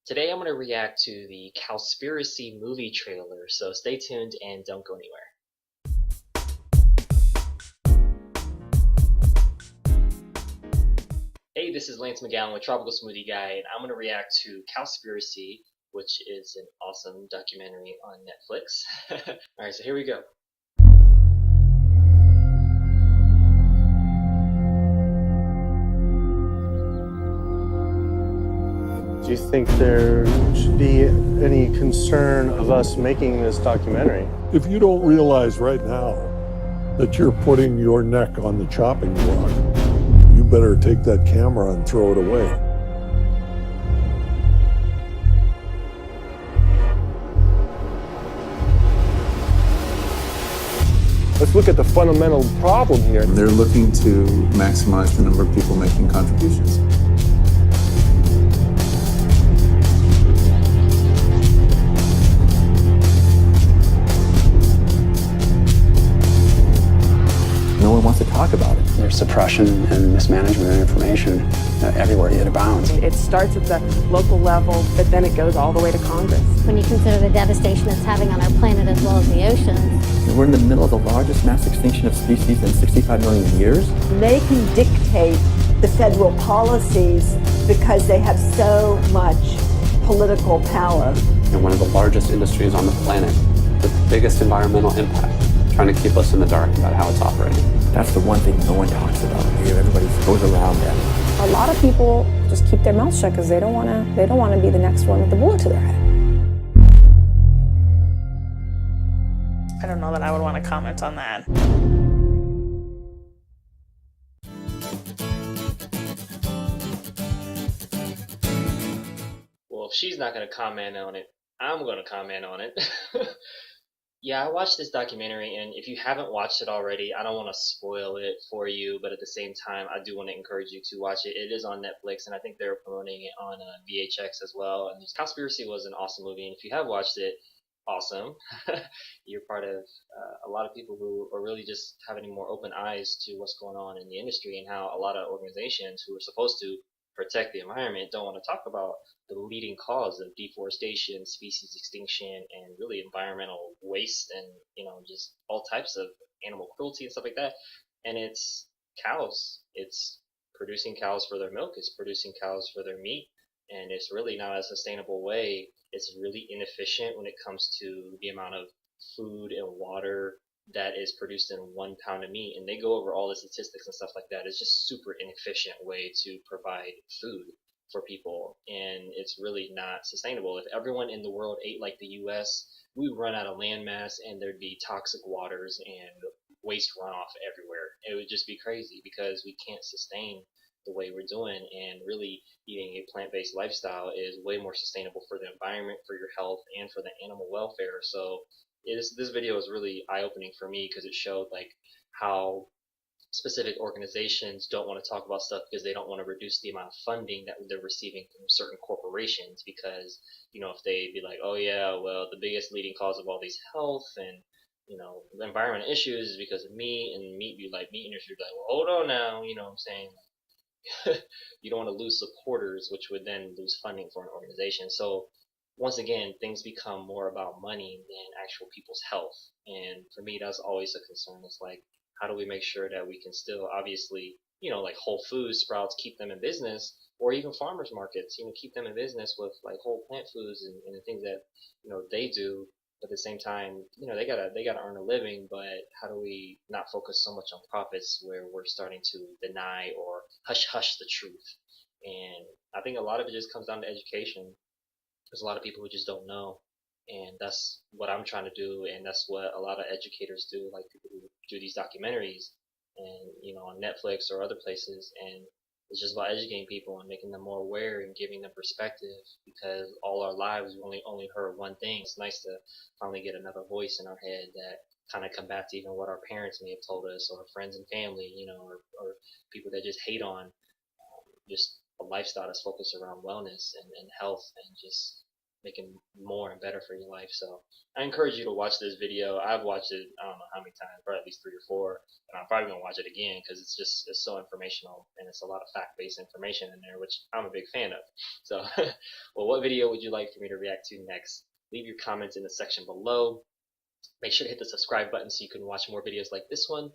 Today I'm going to react to the COWSPIRACY movie trailer, so stay tuned and don't go anywhere. Hey, this is Lance McGowan with Tropical Smoothie Guy, and I'm going to react to COWSPIRACY, which is an awesome documentary on Netflix. Alright, so here we go. Do you think there should be any concern of us making this documentary? If you don't realize right now that you're putting your neck on the chopping block, you better take that camera and throw it away. Let's look at the fundamental problem here. They're looking to maximize the number of people making contributions. No one wants to talk about it. There's suppression and mismanagement of information everywhere it abounds. It starts at the local level, but then it goes all the way to Congress. When you consider the devastation it's having on our planet as well as the oceans. We're in the middle of the largest mass extinction of species in 65 million years. They can dictate the federal policies because they have so much political power. And one of the largest industries on the planet with the biggest environmental impact, trying to keep us in the dark about how it's operating. That's the one thing no one talks about here. Everybody goes around that. A lot of people just keep their mouths shut because they don't want to be the next one with the bullet to their head. I don't know that I would want to comment on that. Well, if she's not going to comment on it, I'm going to comment on it. Yeah, I watched this documentary, and if you haven't watched it already, I don't want to spoil it for you, but at the same time, I do want to encourage you to watch it. It is on Netflix, and I think they're promoting it on VHX as well. And COWSPIRACY was an awesome movie, and if you have watched it, awesome. You're part of a lot of people who are really just having more open eyes to what's going on in the industry and how a lot of organizations who are supposed to protect the environment don't want to talk about the leading cause of deforestation, species extinction, and really environmental waste, and just all types of animal cruelty and stuff like that. And it's cows. It's producing cows for their milk. It's producing cows for their meat, and it's really not a sustainable way. It's really inefficient when it comes to the amount of food and water that is produced in 1 pound of meat, and they go over all the statistics and stuff like that. It's just super inefficient way to provide food for people, and it's really not sustainable. If everyone in the world ate like the US, we would run out of land mass, and there'd be toxic waters and waste runoff everywhere. It would just be crazy because we can't sustain the way we're doing, and really eating a plant-based lifestyle is way more sustainable for the environment, for your health, and for the animal welfare. So this video is really eye-opening for me because it showed like how specific organizations don't want to talk about stuff because they don't want to reduce the amount of funding that they're receiving from certain corporations, because if they be like, oh yeah, well, the biggest leading cause of all these health and environmental issues is because of meat, and meat industry be like, well, hold on now, what I'm saying. You don't want to lose supporters, which would then lose funding for an organization. So once again, things become more about money than actual people's health. And for me, that's always a concern. It's like, how do we make sure that we can still, obviously, like Whole Foods, Sprouts, keep them in business, or even farmers markets, keep them in business with like whole plant foods and the things that, they do. But at the same time, they gotta earn a living. But how do we not focus so much on profits where we're starting to deny or hush the truth? And I think a lot of it just comes down to education. There's a lot of people who just don't know, and that's what I'm trying to do, and that's what a lot of educators do, like people who do these documentaries and on Netflix or other places. And it's just about educating people and making them more aware and giving them perspective, because all our lives we only heard one thing. It's nice to finally get another voice in our head that kind of combats even what our parents may have told us, or friends and family, or people that just hate on just a lifestyle that's focused around wellness and health, and just making more and better for your life. So I encourage you to watch this video. I've watched it, I don't know how many times, probably at least 3 or 4, and I'm probably gonna watch it again because it's so informational and it's a lot of fact-based information in there, which I'm a big fan of. So, well, what video would you like for me to react to next? Leave your comments in the section below. Make sure to hit the subscribe button so you can watch more videos like this one.